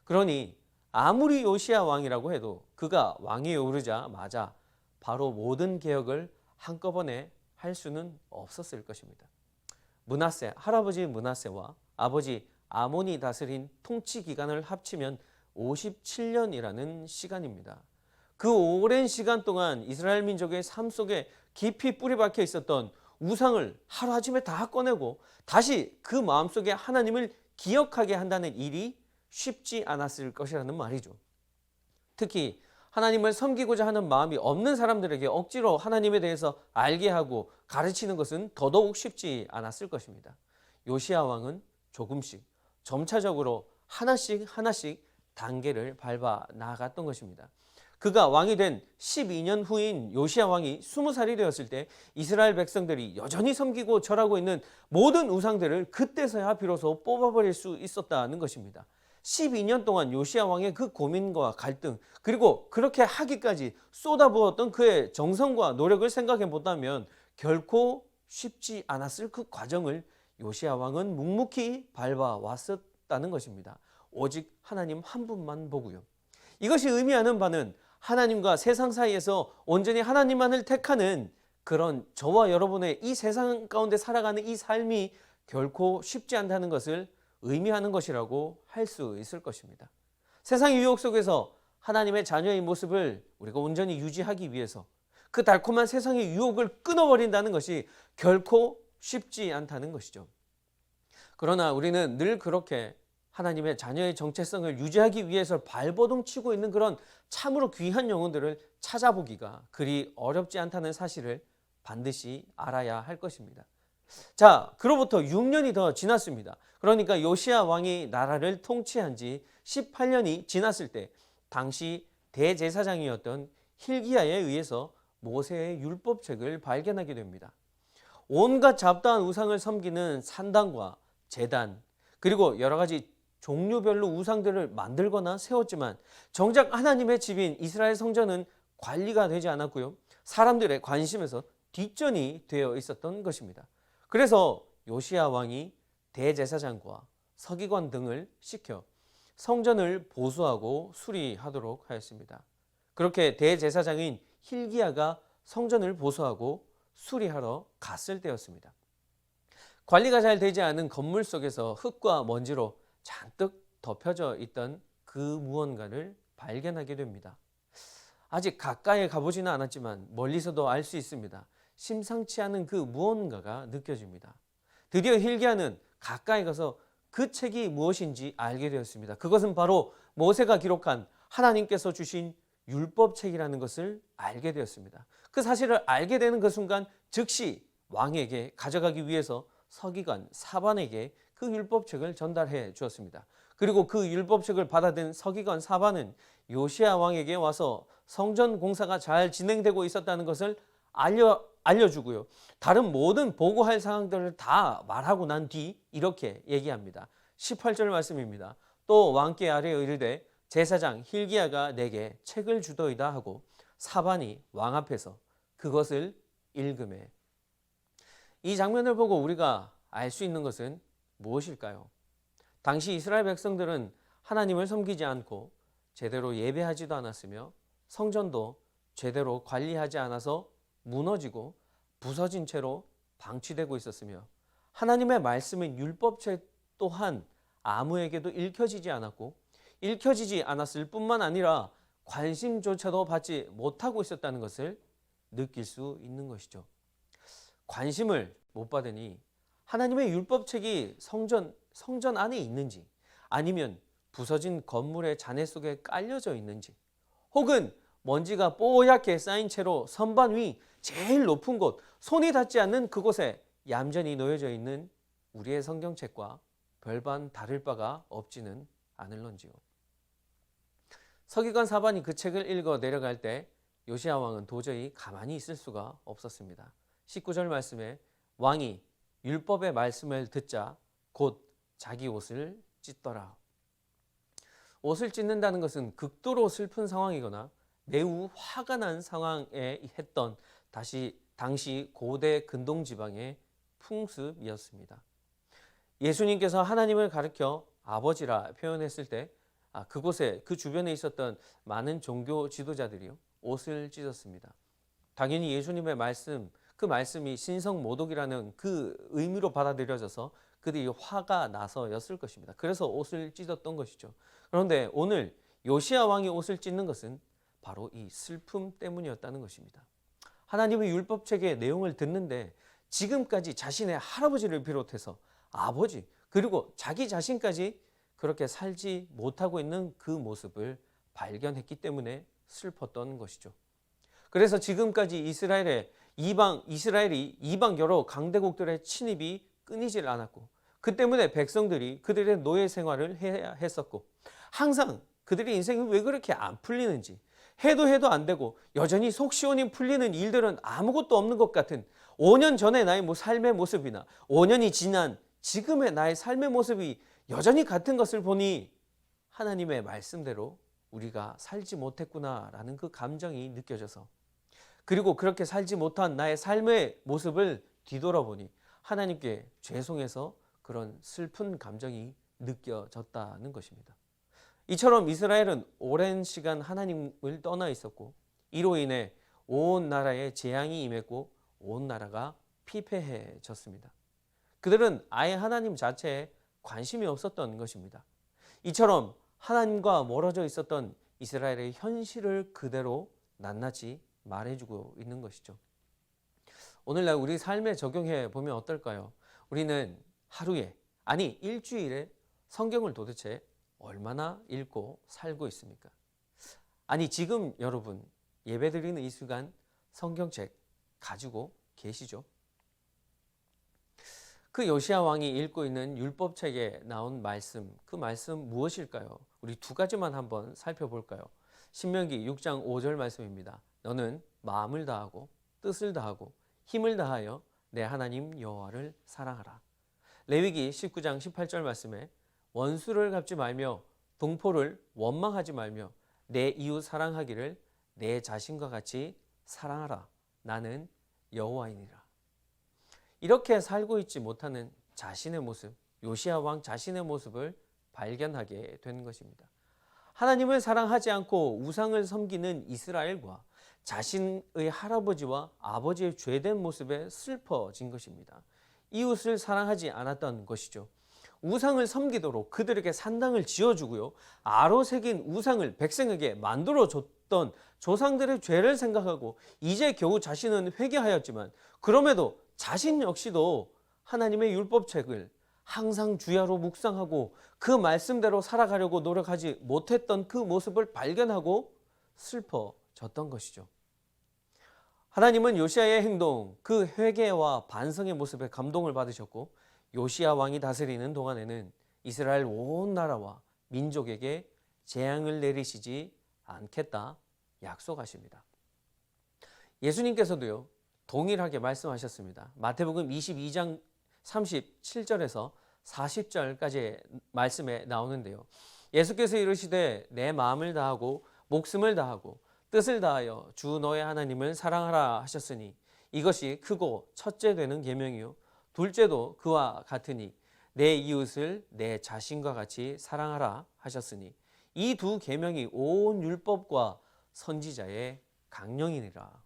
그러니 아무리 요시야 왕이라고 해도 그가 왕위에 오르자마자 바로 모든 개혁을 한꺼번에 할 수는 없었을 것입니다. 할아버지 므낫세와 아버지 아몬이 다스린 통치 기간을 합치면 57년이라는 시간입니다. 그 오랜 시간 동안 이스라엘 민족의 삶 속에 깊이 뿌리 박혀 있었던 우상을 하루아침에 다 꺼내고 다시 그 마음속에 하나님을 기억하게 한다는 일이 쉽지 않았을 것이라는 말이죠. 특히 하나님을 섬기고자 하는 마음이 없는 사람들에게 억지로 하나님에 대해서 알게 하고 가르치는 것은 더더욱 쉽지 않았을 것입니다. 요시야 왕은 조금씩 점차적으로 하나씩 단계를 밟아 나아갔던 것입니다. 그가 왕이 된 12년 후인 요시야 왕이 20살이 되었을 때 이스라엘 백성들이 여전히 섬기고 절하고 있는 모든 우상들을 그때서야 비로소 뽑아버릴 수 있었다는 것입니다. 12년 동안 요시야 왕의 그 고민과 갈등, 그리고 그렇게 하기까지 쏟아부었던 그의 정성과 노력을 생각해 본다면 결코 쉽지 않았을 그 과정을 요시야 왕은 묵묵히 밟아왔었다는 것입니다. 오직 하나님 한 분만 보고요. 이것이 의미하는 바는 하나님과 세상 사이에서 온전히 하나님만을 택하는 그런 저와 여러분의 이 세상 가운데 살아가는 이 삶이 결코 쉽지 않다는 것을 의미하는 것이라고 할 수 있을 것입니다. 세상의 유혹 속에서 하나님의 자녀의 모습을 우리가 온전히 유지하기 위해서 그 달콤한 세상의 유혹을 끊어버린다는 것이 결코 쉽지 않다는 것이죠. 그러나 우리는 늘 그렇게 하나님의 자녀의 정체성을 유지하기 위해서 발버둥 치고 있는 그런 참으로 귀한 영혼들을 찾아보기가 그리 어렵지 않다는 사실을 반드시 알아야 할 것입니다. 자, 그로부터 6년이 더 지났습니다. 그러니까 요시야 왕이 나라를 통치한 지 18년이 지났을 때 당시 대제사장이었던 힐기야에 의해서 모세의 율법책을 발견하게 됩니다. 온갖 잡다한 우상을 섬기는 산당과 제단, 그리고 여러 가지 종류별로 우상들을 만들거나 세웠지만 정작 하나님의 집인 이스라엘 성전은 관리가 되지 않았고요. 사람들의 관심에서 뒷전이 되어 있었던 것입니다. 그래서 요시야 왕이 대제사장과 서기관 등을 시켜 성전을 보수하고 수리하도록 하였습니다. 그렇게 대제사장인 힐기야가 성전을 보수하고 수리하러 갔을 때였습니다. 관리가 잘 되지 않은 건물 속에서 흙과 먼지로 잔뜩 덮여져 있던 그 무언가를 발견하게 됩니다. 아직 가까이 가보지는 않았지만 멀리서도 알 수 있습니다. 심상치 않은 그 무언가가 느껴집니다. 드디어 힐기야는 가까이 가서 그 책이 무엇인지 알게 되었습니다. 그것은 바로 모세가 기록한 하나님께서 주신 율법책이라는 것을 알게 되었습니다. 그 사실을 알게 되는 그 순간 즉시 왕에게 가져가기 위해서 서기관 사반에게 그 율법책을 전달해 주었습니다. 그리고 그 율법책을 받아든 서기관 사반은 요시야 왕에게 와서 성전 공사가 잘 진행되고 있었다는 것을 알려주고요. 다른 모든 보고할 사항들을 다 말하고 난 뒤 이렇게 얘기합니다. 18절 말씀입니다. 또 왕께 아뢰어 이르되 제사장 힐기야가 내게 책을 주더이다 하고 사반이 왕 앞에서 그것을 읽음에 이 장면을 보고 우리가 알 수 있는 것은 무엇일까요? 당시 이스라엘 백성들은 하나님을 섬기지 않고 제대로 예배하지도 않았으며 성전도 제대로 관리하지 않아서 무너지고 부서진 채로 방치되고 있었으며 하나님의 말씀인 율법책 또한 아무에게도 읽혀지지 않았고 읽혀지지 않았을 뿐만 아니라 관심조차도 받지 못하고 있었다는 것을 느낄 수 있는 것이죠. 관심을 못 받으니 하나님의 율법책이 성전 안에 있는지 아니면 부서진 건물의 잔해 속에 깔려져 있는지 혹은 먼지가 뽀얗게 쌓인 채로 선반 위 제일 높은 곳 손이 닿지 않는 그곳에 얌전히 놓여져 있는 우리의 성경책과 별반 다를 바가 없지는 않을런지요. 서기관 사반이 그 책을 읽어 내려갈 때 요시야 왕은 도저히 가만히 있을 수가 없었습니다. 19절 말씀에 왕이 율법의 말씀을 듣자 곧 자기 옷을 찢더라. 옷을 찢는다는 것은 극도로 슬픈 상황이거나 매우 화가 난 상황에 했던 당시 고대 근동 지방의 풍습이었습니다. 예수님께서 하나님을 가리켜 아버지라 표현했을 때 그곳에 그 주변에 있었던 많은 종교 지도자들이요 옷을 찢었습니다. 당연히 예수님의 말씀, 그 말씀이 신성모독이라는 그 의미로 받아들여져서 그들이 화가 나서였을 것입니다. 그래서 옷을 찢었던 것이죠. 그런데 오늘 요시야 왕이 옷을 찢는 것은 바로 이 슬픔 때문이었다는 것입니다. 하나님의 율법책의 내용을 듣는데 지금까지 자신의 할아버지를 비롯해서 아버지 그리고 자기 자신까지 그렇게 살지 못하고 있는 그 모습을 발견했기 때문에 슬펐던 것이죠. 그래서 지금까지 이스라엘이 이방 여러 강대국들의 침입이 끊이질 않았고 그 때문에 백성들이 그들의 노예 생활을 해야 했었고 항상 그들의 인생이 왜 그렇게 안 풀리는지 해도 안 되고 여전히 속 시원히 풀리는 일들은 아무것도 없는 것 같은 5년 전의 나의 삶의 모습이나 5년이 지난 지금의 나의 삶의 모습이 여전히 같은 것을 보니 하나님의 말씀대로 우리가 살지 못했구나라는 그 감정이 느껴져서 그리고 그렇게 살지 못한 나의 삶의 모습을 뒤돌아보니 하나님께 죄송해서 그런 슬픈 감정이 느껴졌다는 것입니다. 이처럼 이스라엘은 오랜 시간 하나님을 떠나 있었고 이로 인해 온 나라에 재앙이 임했고 온 나라가 피폐해졌습니다. 그들은 아예 하나님 자체에 관심이 없었던 것입니다. 이처럼 하나님과 멀어져 있었던 이스라엘의 현실을 그대로 낱낱이 말해주고 있는 것이죠. 오늘날 우리 삶에 적용해 보면 어떨까요? 우리는 하루에 아니 일주일에 성경을 도대체 얼마나 읽고 살고 있습니까? 아니 지금 여러분 예배드리는 이 시간 성경책 가지고 계시죠? 그 요시야 왕이 읽고 있는 율법책에 나온 말씀, 그 말씀 무엇일까요? 우리 두 가지만 한번 살펴볼까요? 신명기 6장 5절 말씀입니다. 너는 마음을 다하고 뜻을 다하고 힘을 다하여 내 하나님 여호와를 사랑하라. 레위기 19장 18절 말씀에 원수를 갚지 말며 동포를 원망하지 말며 내 이웃 사랑하기를 내 자신과 같이 사랑하라. 나는 여호와이니라. 이렇게 살고 있지 못하는 자신의 모습, 요시야 왕 자신의 모습을 발견하게 된 것입니다. 하나님을 사랑하지 않고 우상을 섬기는 이스라엘과 자신의 할아버지와 아버지의 죄된 모습에 슬퍼진 것입니다. 이웃을 사랑하지 않았던 것이죠. 우상을 섬기도록 그들에게 산당을 지어주고요. 아로 새긴 우상을 백성에게 만들어줬던 조상들의 죄를 생각하고 이제 겨우 자신은 회개하였지만 그럼에도 자신 역시도 하나님의 율법책을 항상 주야로 묵상하고 그 말씀대로 살아가려고 노력하지 못했던 그 모습을 발견하고 슬퍼졌던 것이죠. 하나님은 요시야의 행동, 그 회개와 반성의 모습에 감동을 받으셨고 요시야 왕이 다스리는 동안에는 이스라엘 온 나라와 민족에게 재앙을 내리시지 않겠다 약속하십니다. 예수님께서도요 동일하게 말씀하셨습니다. 마태복음 22장 37절에서 40절까지의 말씀에 나오는데요. 예수께서 이르시되 내 마음을 다하고 목숨을 다하고 뜻을 다하여 주 너의 하나님을 사랑하라 하셨으니 이것이 크고 첫째 되는 계명이요 둘째도 그와 같으니 내 이웃을 내 자신과 같이 사랑하라 하셨으니 이 두 계명이 온 율법과 선지자의 강령이니라.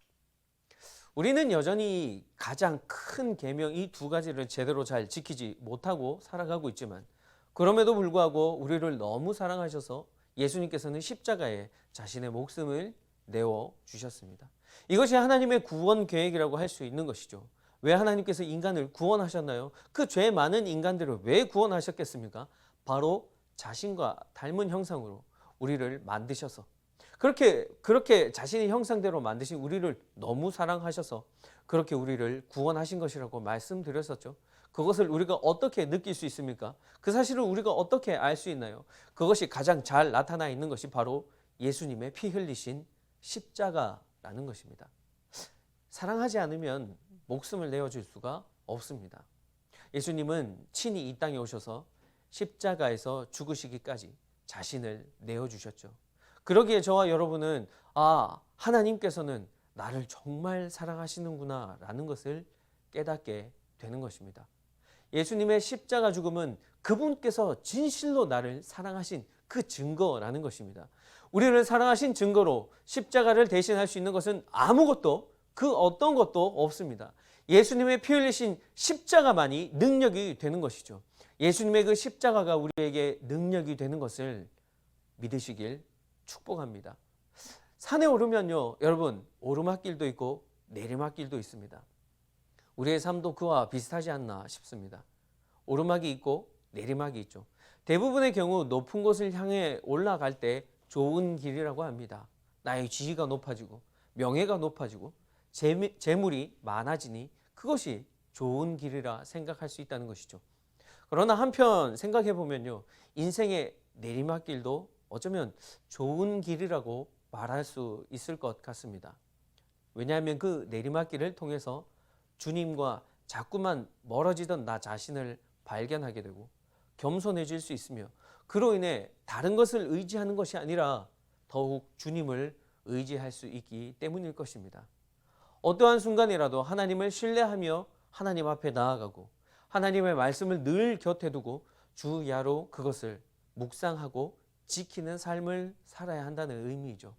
우리는 여전히 가장 큰 계명 이 두 가지를 제대로 잘 지키지 못하고 살아가고 있지만 그럼에도 불구하고 우리를 너무 사랑하셔서 예수님께서는 십자가에 자신의 목숨을 내어 주셨습니다. 이것이 하나님의 구원 계획이라고 할 수 있는 것이죠. 왜 하나님께서 인간을 구원하셨나요? 그 죄 많은 인간들을 왜 구원하셨겠습니까? 바로 자신과 닮은 형상으로 우리를 만드셔서 그렇게 자신의 형상대로 만드신 우리를 너무 사랑하셔서 그렇게 우리를 구원하신 것이라고 말씀드렸었죠. 그것을 우리가 어떻게 느낄 수 있습니까? 그 사실을 우리가 어떻게 알 수 있나요? 그것이 가장 잘 나타나 있는 것이 바로 예수님의 피 흘리신 십자가라는 것입니다. 사랑하지 않으면 목숨을 내어줄 수가 없습니다. 예수님은 친히 이 땅에 오셔서 십자가에서 죽으시기까지 자신을 내어주셨죠. 그러기에 저와 여러분은 하나님께서는 나를 정말 사랑하시는구나 라는 것을 깨닫게 되는 것입니다. 예수님의 십자가 죽음은 그분께서 진실로 나를 사랑하신 그 증거라는 것입니다. 우리를 사랑하신 증거로 십자가를 대신할 수 있는 것은 아무것도 그 어떤 것도 없습니다. 예수님의 피 흘리신 십자가만이 능력이 되는 것이죠. 예수님의 그 십자가가 우리에게 능력이 되는 것을 믿으시길 축복합니다. 산에 오르면요, 여러분 오르막길도 있고 내리막길도 있습니다. 우리의 삶도 그와 비슷하지 않나 싶습니다. 오르막이 있고 내리막이 있죠. 대부분의 경우 높은 곳을 향해 올라갈 때 좋은 길이라고 합니다. 나의 지위가 높아지고 명예가 높아지고 재물이 많아지니 그것이 좋은 길이라 생각할 수 있다는 것이죠. 그러나 한편 생각해 보면요, 인생의 내리막길도 어쩌면 좋은 길이라고 말할 수 있을 것 같습니다. 왜냐하면 그 내리막길을 통해서 주님과 자꾸만 멀어지던 나 자신을 발견하게 되고 겸손해질 수 있으며 그로 인해 다른 것을 의지하는 것이 아니라 더욱 주님을 의지할 수 있기 때문일 것입니다. 어떠한 순간이라도 하나님을 신뢰하며 하나님 앞에 나아가고 하나님의 말씀을 늘 곁에 두고 주야로 그것을 묵상하고 지키는 삶을 살아야 한다는 의미이죠.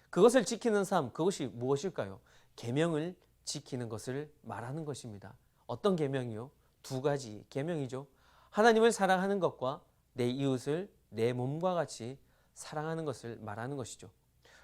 그것을 지키는 삶, 그것이 무엇일까요? 계명을 지키는 것을 말하는 것입니다. 어떤 계명이요? 두 가지 계명이죠. 하나님을 사랑하는 것과 내 이웃을 내 몸과 같이 사랑하는 것을 말하는 것이죠.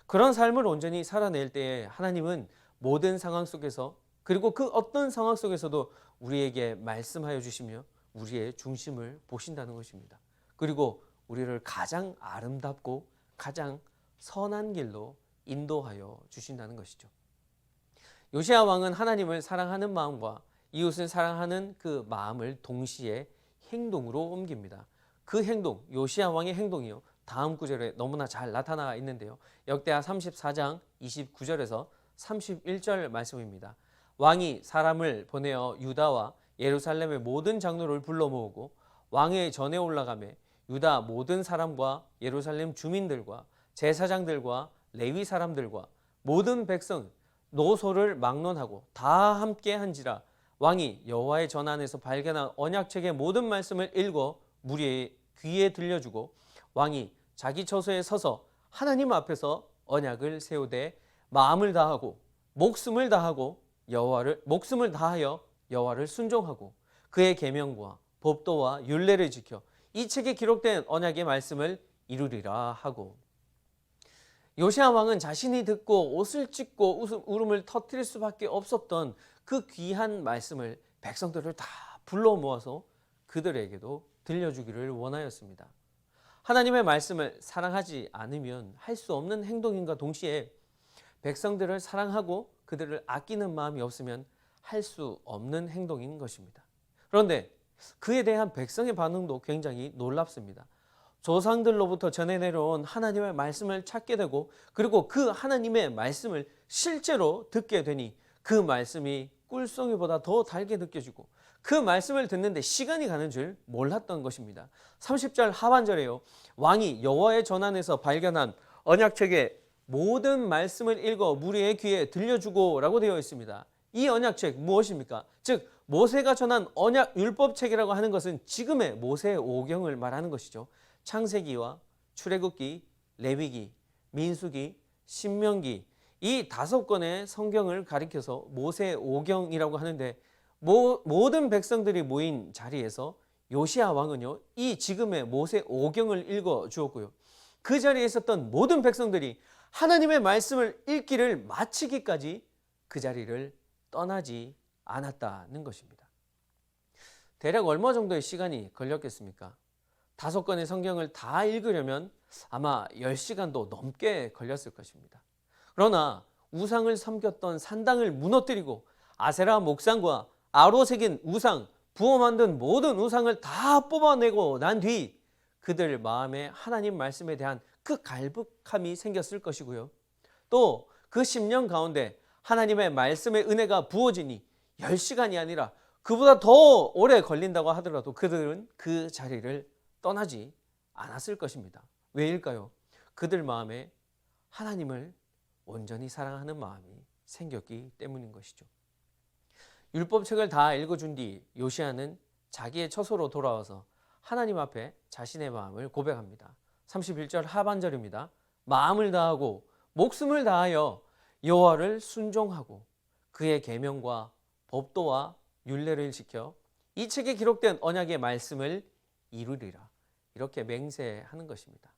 그런 삶을 온전히 살아낼 때에 하나님은 모든 상황 속에서 그리고 그 어떤 상황 속에서도 우리에게 말씀하여 주시며 우리의 중심을 보신다는 것입니다. 그리고 우리를 가장 아름답고 가장 선한 길로 인도하여 주신다는 것이죠. 요시야 왕은 하나님을 사랑하는 마음과 이웃을 사랑하는 그 마음을 동시에 행동으로 옮깁니다. 그 행동, 요시야 왕의 행동이요, 다음 구절에 너무나 잘 나타나 있는데요. 역대하 34장 29절에서 31절 말씀입니다. 왕이 사람을 보내어 유다와 예루살렘의 모든 장로를 불러 모으고 왕의 전에 올라가매 유다 모든 사람과 예루살렘 주민들과 제사장들과 레위 사람들과 모든 백성 노소를 막론하고 다 함께 한지라 왕이 여호와의 전 안에서 발견한 언약책의 모든 말씀을 읽어 무리의 귀에 들려주고 왕이 자기 처소에 서서 하나님 앞에서 언약을 세우되 마음을 다하고 목숨을 다하여 여호와를 순종하고 그의 계명과 법도와 율례를 지켜 이 책에 기록된 언약의 말씀을 이루리라 하고. 요시야 왕은 자신이 듣고 옷을 찢고 울음을 터뜨릴 수밖에 없었던 그 귀한 말씀을 백성들을 다 불러 모아서 그들에게도 들려주기를 원하였습니다. 하나님의 말씀을 사랑하지 않으면 할 수 없는 행동인과 동시에 백성들을 사랑하고 그들을 아끼는 마음이 없으면 할 수 없는 행동인 것입니다. 그런데 그에 대한 백성의 반응도 굉장히 놀랍습니다. 조상들로부터 전해 내려온 하나님의 말씀을 찾게 되고 그리고 그 하나님의 말씀을 실제로 듣게 되니 그 말씀이 꿀송이보다 더 달게 느껴지고 그 말씀을 듣는데 시간이 가는 줄 몰랐던 것입니다. 30절 하반절에요, 왕이 여호와의 전안에서 발견한 언약책의 모든 말씀을 읽어 무리의 귀에 들려주고 라고 되어 있습니다. 이 언약책 무엇입니까? 즉 모세가 전한 언약 율법책이라고 하는 것은 지금의 모세 오경을 말하는 것이죠. 창세기와 출애굽기, 레위기, 민수기, 신명기 이 5권의 성경을 가리켜서 모세 오경이라고 하는데 모든 백성들이 모인 자리에서 요시야 왕은요 이 지금의 모세 오경을 읽어 주었고요. 그 자리에 있었던 모든 백성들이 하나님의 말씀을 읽기를 마치기까지 그 자리를 떠나지 않았다는 것입니다. 대략 얼마 정도의 시간이 걸렸겠습니까? 5권의 성경을 다 읽으려면 아마 10시간도 넘게 걸렸을 것입니다. 그러나 우상을 섬겼던 산당을 무너뜨리고 아세라 목상과 아로 새긴 우상, 부어 만든 모든 우상을 다 뽑아내고 난 뒤 그들 마음에 하나님 말씀에 대한 그 갈급함이 생겼을 것이고요. 또 그 10년 가운데 하나님의 말씀의 은혜가 부어지니 10시간이 아니라 그보다 더 오래 걸린다고 하더라도 그들은 그 자리를 떠나지 않았을 것입니다. 왜일까요? 그들 마음에 하나님을 온전히 사랑하는 마음이 생겼기 때문인 것이죠. 율법책을 다 읽어준 뒤 요시야는 자기의 처소로 돌아와서 하나님 앞에 자신의 마음을 고백합니다. 31절 하반절입니다. 마음을 다하고 목숨을 다하여 여호와를 순종하고 그의 계명과 법도와 율례를 지켜 이 책에 기록된 언약의 말씀을 이루리라. 이렇게 맹세하는 것입니다.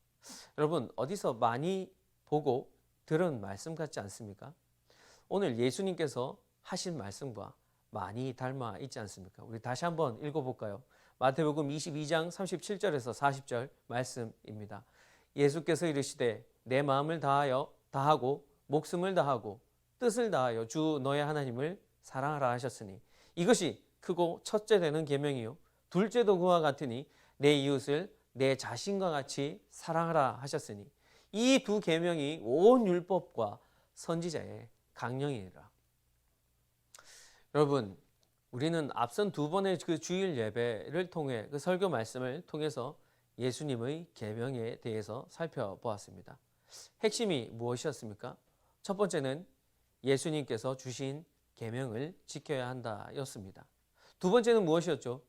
여러분 어디서 많이 보고 들은 말씀 같지 않습니까? 오늘 예수님께서 하신 말씀과 많이 닮아 있지 않습니까? 우리 다시 한번 읽어볼까요? 마태복음 22장 37절에서 40절 말씀입니다. 예수께서 이르시되 내 마음을 다하고 목숨을 다하고 뜻을 다하여 주 너의 하나님을 사랑하라 하셨으니 이것이 크고 첫째 되는 계명이요 둘째도 그와 같으니 내 이웃을 내 자신과 같이 사랑하라 하셨으니 이 두 계명이 온 율법과 선지자의 강령이니라. 여러분 우리는 앞선 2번의 그 주일 예배를 통해 그 설교 말씀을 통해서 예수님의 계명에 대해서 살펴보았습니다. 핵심이 무엇이었습니까? 첫 번째는 예수님께서 주신 계명을 지켜야 한다였습니다. 두 번째는 무엇이었죠?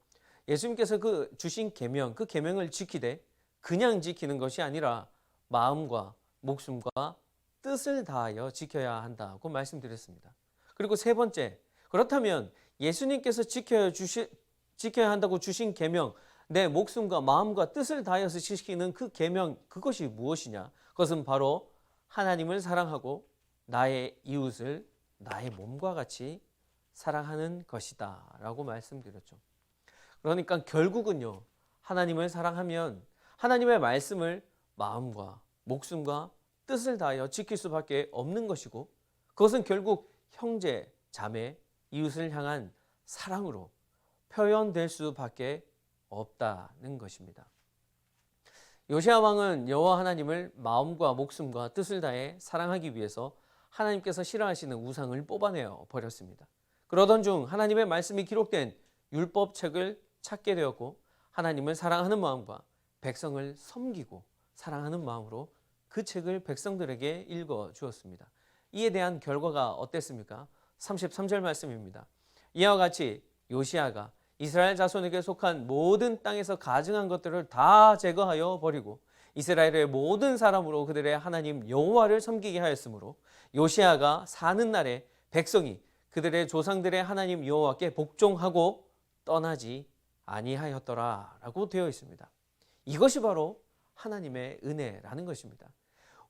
예수님께서 그 주신 계명, 그 계명을 지키되 그냥 지키는 것이 아니라 마음과 목숨과 뜻을 다하여 지켜야 한다고 말씀드렸습니다. 그리고 세 번째, 그렇다면 예수님께서 지켜야 한다고 주신 계명, 내 목숨과 마음과 뜻을 다하여서 지키는 그 계명, 그것이 무엇이냐? 그것은 바로 하나님을 사랑하고 나의 이웃을 나의 몸과 같이 사랑하는 것이다 라고 말씀드렸죠. 그러니까 결국은요, 하나님을 사랑하면 하나님의 말씀을 마음과 목숨과 뜻을 다하여 지킬 수밖에 없는 것이고 그것은 결국 형제, 자매, 이웃을 향한 사랑으로 표현될 수밖에 없다는 것입니다. 요시야 왕은 여호와 하나님을 마음과 목숨과 뜻을 다해 사랑하기 위해서 하나님께서 싫어하시는 우상을 뽑아내어 버렸습니다. 그러던 중 하나님의 말씀이 기록된 율법책을 찾게 되었고 하나님을 사랑하는 마음과 백성을 섬기고 사랑하는 마음으로 그 책을 백성들에게 읽어 주었습니다. 이에 대한 결과가 어땠습니까? 33절 말씀입니다. 이와 같이 요시야가 이스라엘 자손에게 속한 모든 땅에서 가증한 것들을 다 제거하여 버리고 이스라엘의 모든 사람으로 그들의 하나님 여호와를 섬기게 하였으므로 요시야가 사는 날에 백성이 그들의 조상들의 하나님 여호와께 복종하고 떠나지 아니하였더라 라고 되어 있습니다. 이것이 바로 하나님의 은혜라는 것입니다.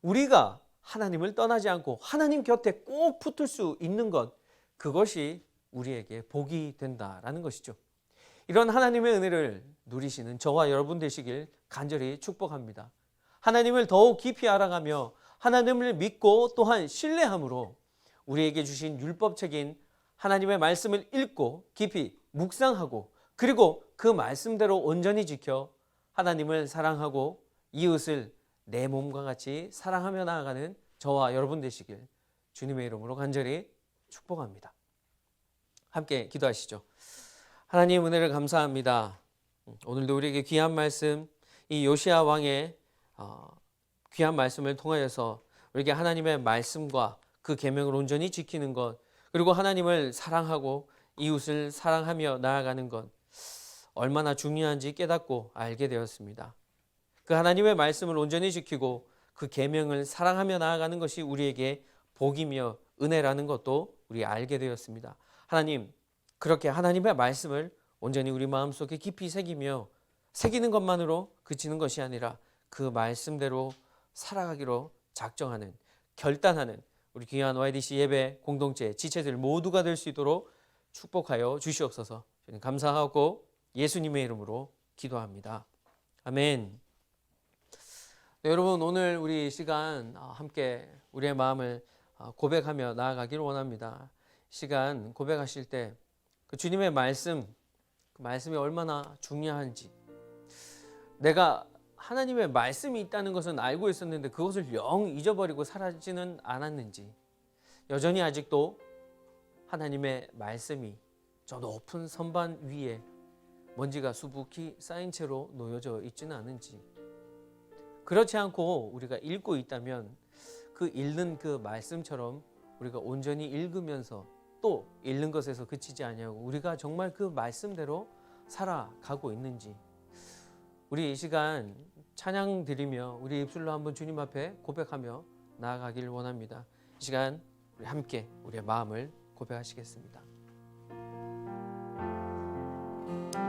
우리가 하나님을 떠나지 않고 하나님 곁에 꼭 붙을 수 있는 것, 그것이 우리에게 복이 된다라는 것이죠. 이런 하나님의 은혜를 누리시는 저와 여러분 되시길 간절히 축복합니다. 하나님을 더욱 깊이 알아가며 하나님을 믿고 또한 신뢰함으로 우리에게 주신 율법책인 하나님의 말씀을 읽고 깊이 묵상하고 그리고 그 말씀대로 온전히 지켜 하나님을 사랑하고 이웃을 내 몸과 같이 사랑하며 나아가는 저와 여러분 되시길 주님의 이름으로 간절히 축복합니다. 함께 기도하시죠. 하나님 은혜를 감사합니다. 오늘도 우리에게 귀한 말씀, 이 요시야 왕의 귀한 말씀을 통하여서 우리에게 하나님의 말씀과 그 계명을 온전히 지키는 것, 그리고 하나님을 사랑하고 이웃을 사랑하며 나아가는 것 얼마나 중요한지 깨닫고 알게 되었습니다. 그 하나님의 말씀을 온전히 지키고 그 계명을 사랑하며 나아가는 것이 우리에게 복이며 은혜라는 것도 우리 알게 되었습니다. 하나님, 그렇게 하나님의 말씀을 온전히 우리 마음속에 깊이 새기며 새기는 것만으로 그치는 것이 아니라 그 말씀대로 살아가기로 작정하는, 결단하는 우리 귀한 YDC 예배 공동체 지체들 모두가 될 수 있도록 축복하여 주시옵소서. 저는 감사하고 예수님의 이름으로 기도합니다. 아멘. 네, 여러분, 오늘 우리 시간 함께 우리의 마음을 고백하며 나아가기를 원합니다. 시간 고백하실 때 그 주님의 말씀, 그 말씀이 얼마나 중요한지, 내가 하나님의 말씀이 있다는 것은 알고 있었는데 그것을 영 잊어버리고 사라지는 않았는지, 여전히 아직도 하나님의 말씀이 저 높은 선반 위에 먼지가 수북히 쌓인 채로 놓여져 있지는 않은지, 그렇지 않고 우리가 읽고 있다면 그 읽는 그 말씀처럼 우리가 온전히 읽으면서 또 읽는 것에서 그치지 아니하고 우리가 정말 그 말씀대로 살아가고 있는지, 우리 이 시간 찬양 드리며 우리 입술로 한번 주님 앞에 고백하며 나아가기를 원합니다. 이 시간 우리 함께 우리의 마음을 고백하시겠습니다.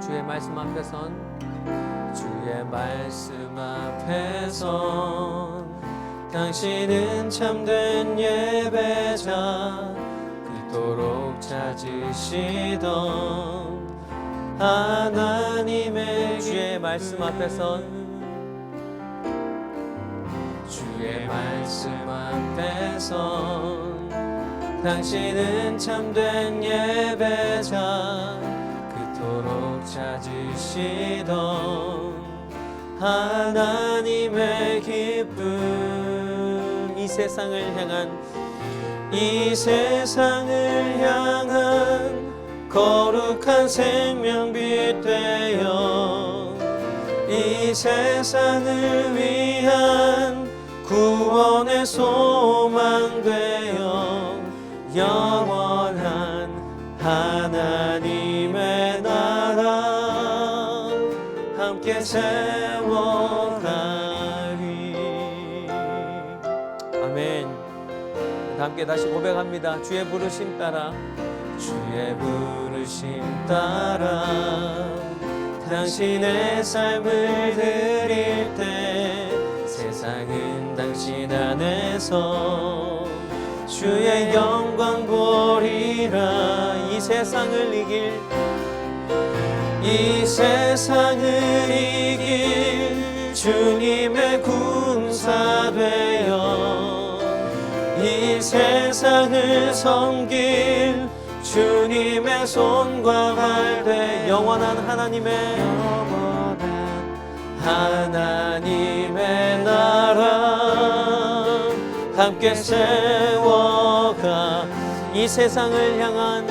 주의 말씀 앞에선, 주의 말씀 앞에선 당신은 참된 예배자, 그토록 찾으시던 하나님의 주의 말씀 앞에선, 주의 말씀 앞에선 당신은 참된 예배자, 그토록 찾으시던 하나님의 기쁨, 이 세상을 향한 거룩한 생명빛 되어 이 세상을 위한 구원의 소망 되어 영원한 하나님의 나라 함께 세워가리. 아멘. 함께 다시 고백합니다. 주의 부르심 따라, 주의 부르심 따라 당신의 삶을 드릴 때 세상은 당신 안에서 주의 영광 보리라. 이 세상을 이길 주님의 군사 되어 이 세상을 섬길 주님의 손과 발 돼 영원한 하나님의 나라 함께 세워가 이 세상을 향한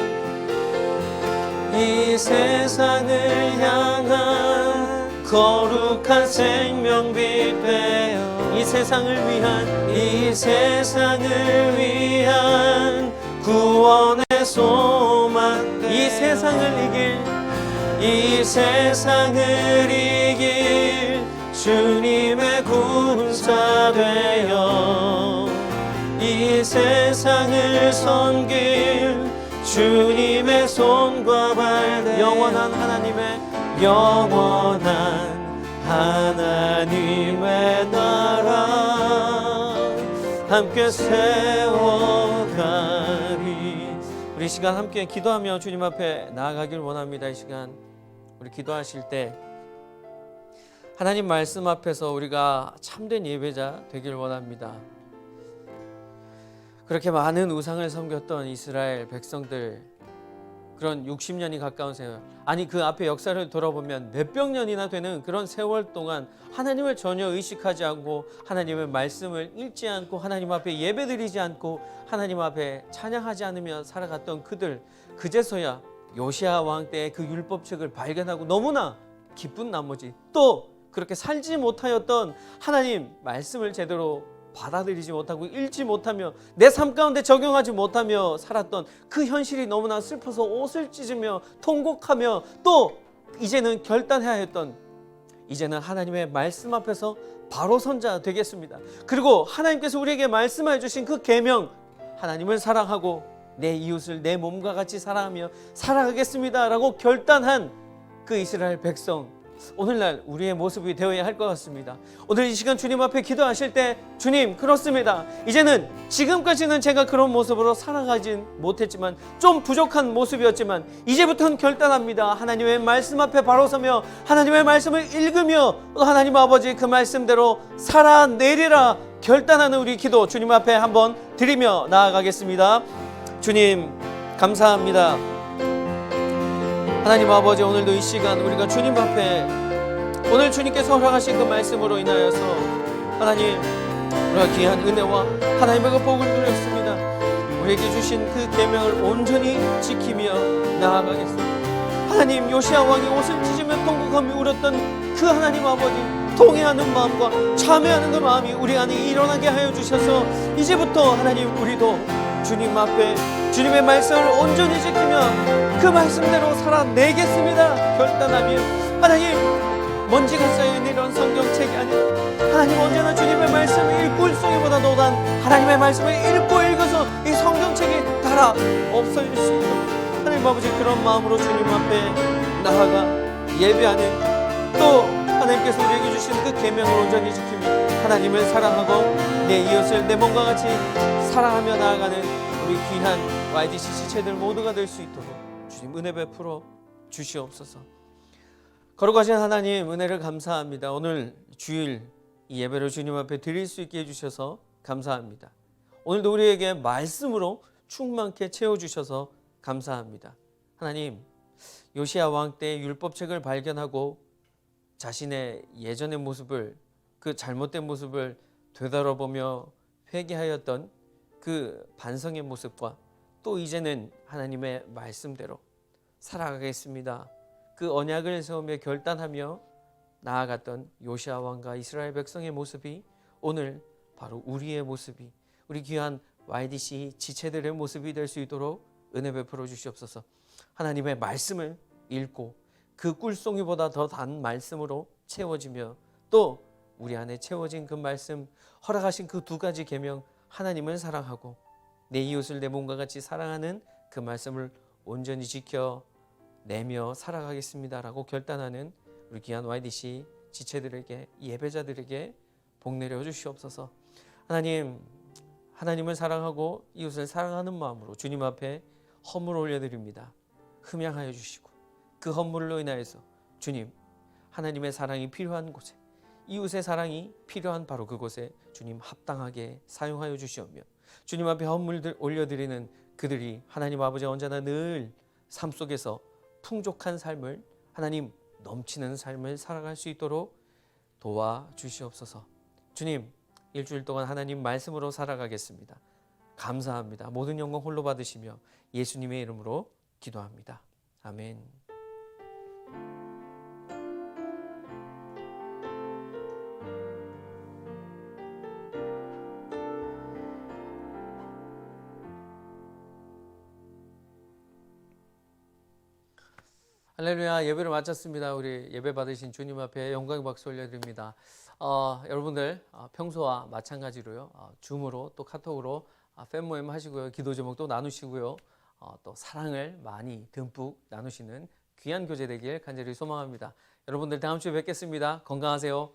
거룩한 생명빛 되어 이 세상을 위한 구원의 소망 이 세상을 이길 주님의 군사 되어 이 세상을 섬길 주님의 손과 발 영원한 하나님의 나라 함께 세워가리. 우리 시간 함께 기도하며 주님 앞에 나아가길 원합니다. 이 시간 우리 기도하실 때 하나님 말씀 앞에서 우리가 참된 예배자 되길 원합니다. 그렇게 많은 우상을 섬겼던 이스라엘 백성들, 그런 60년이 가까운 세월, 아니 그 앞에 역사를 돌아보면 몇백 년이나 되는 그런 세월 동안 하나님을 전혀 의식하지 않고 하나님의 말씀을 읽지 않고 하나님 앞에 예배드리지 않고 하나님 앞에 찬양하지 않으며 살아갔던 그들, 그제서야 요시아 왕 때의 그 율법책을 발견하고 너무나 기쁜 나머지 또 그렇게 살지 못하였던 하나님 말씀을 제대로 받아들이지 못하고 읽지 못하며 내 삶 가운데 적용하지 못하며 살았던 그 현실이 너무나 슬퍼서 옷을 찢으며 통곡하며 또 이제는 결단해야 했던, 이제는 하나님의 말씀 앞에서 바로 선자 되겠습니다. 그리고 하나님께서 우리에게 말씀해 주신 그 계명, 하나님을 사랑하고 내 이웃을 내 몸과 같이 사랑하며 살아가겠습니다 라고 결단한 그 이스라엘 백성, 오늘날 우리의 모습이 되어야 할 것 같습니다. 오늘 이 시간 주님 앞에 기도하실 때, 주님, 그렇습니다. 이제는 지금까지는 제가 그런 모습으로 살아가진 못했지만, 좀 부족한 모습이었지만 이제부터는 결단합니다. 하나님의 말씀 앞에 바로 서며 하나님의 말씀을 읽으며 또 하나님 아버지 그 말씀대로 살아내리라 결단하는 우리 기도 주님 앞에 한번 드리며 나아가겠습니다. 주님, 감사합니다. 하나님 아버지, 오늘도 이 시간 우리가 주님 앞에 오늘 주님께서 허락하신 그 말씀으로 인하여서 하나님, 우리가 귀한 은혜와 하나님의 그 복을 누렸습니다. 우리에게 주신 그 계명을 온전히 지키며 나아가겠습니다. 하나님, 요시야 왕이 옷을 찢으며 통곡하며 울었던 그 하나님 아버지, 통회하는 마음과 참회하는 그 마음이 우리 안에 일어나게 하여 주셔서 이제부터 하나님, 우리도 주님 앞에 주님의 말씀을 온전히 지키며 그 말씀대로 살아내겠습니다 결단하며, 하나님, 먼지가 쌓여있는 이런 성경책이 아니라 하나님, 언제나 주님의 말씀을 읽고 읽기보다도 난 하나님의 말씀을 읽고 읽어서 이 성경책이 달아 없어질 수 있도록 하나님 아버지, 그런 마음으로 주님 앞에 나아가 예배하는, 또 하나님께서 우리에게 주신 그 계명을 온전히 지키며 하나님을 사랑하고 내 이웃을 내 몸과 같이 사랑하며 나아가는 우리 귀한 YDC 지체들 모두가 될 수 있도록 주님 은혜 베풀어 주시옵소서. 거룩하신 하나님, 은혜를 감사합니다. 오늘 주일 이 예배를 주님 앞에 드릴 수 있게 해주셔서 감사합니다. 오늘도 우리에게 말씀으로 충만케 채워주셔서 감사합니다. 하나님, 요시야 왕 때 율법책을 발견하고 자신의 예전의 모습을, 그 잘못된 모습을 되돌아보며 회개하였던 그 반성의 모습과 또 이제는 하나님의 말씀대로 살아가겠습니다, 그 언약을 세우며 결단하며 나아갔던 요시야 왕과 이스라엘 백성의 모습이 오늘 바로 우리의 모습이, 우리 귀한 YDC 지체들의 모습이 될 수 있도록 은혜 베풀어 주시옵소서. 하나님의 말씀을 읽고 그 꿀송이보다 더 단 말씀으로 채워지며 또 우리 안에 채워진 그 말씀, 허락하신 그 두 가지 계명, 하나님을 사랑하고 내 이웃을 내 몸과 같이 사랑하는 그 말씀을 온전히 지켜내며 살아가겠습니다라고 결단하는 우리 귀한 YDC 지체들에게, 예배자들에게 복 내려 주시옵소서. 하나님, 하나님을 사랑하고 이웃을 사랑하는 마음으로 주님 앞에 헌물 올려드립니다. 흠양하여 주시고 그 헌물로 인하여서 주님, 하나님의 사랑이 필요한 곳에, 이웃의 사랑이 필요한 바로 그곳에 주님 합당하게 사용하여 주시오며, 주님 앞에 헌물들 올려드리는 그들이 하나님 아버지 언제나 늘 삶 속에서 풍족한 삶을, 하나님 넘치는 삶을 살아갈 수 있도록 도와주시옵소서. 주님, 일주일 동안 하나님 말씀으로 살아가겠습니다. 감사합니다. 모든 영광 홀로 받으시며 예수님의 이름으로 기도합니다. 아멘. 할렐루야. 예배를 마쳤습니다. 우리 예배 받으신 주님 앞에 영광의 박수 올려드립니다. 여러분들 평소와 마찬가지로요, 줌으로 또 카톡으로 팬 모임 하시고요, 기도 제목도 나누시고요, 또 사랑을 많이 듬뿍 나누시는 귀한 교제 되길 간절히 소망합니다. 여러분들 다음 주에 뵙겠습니다. 건강하세요.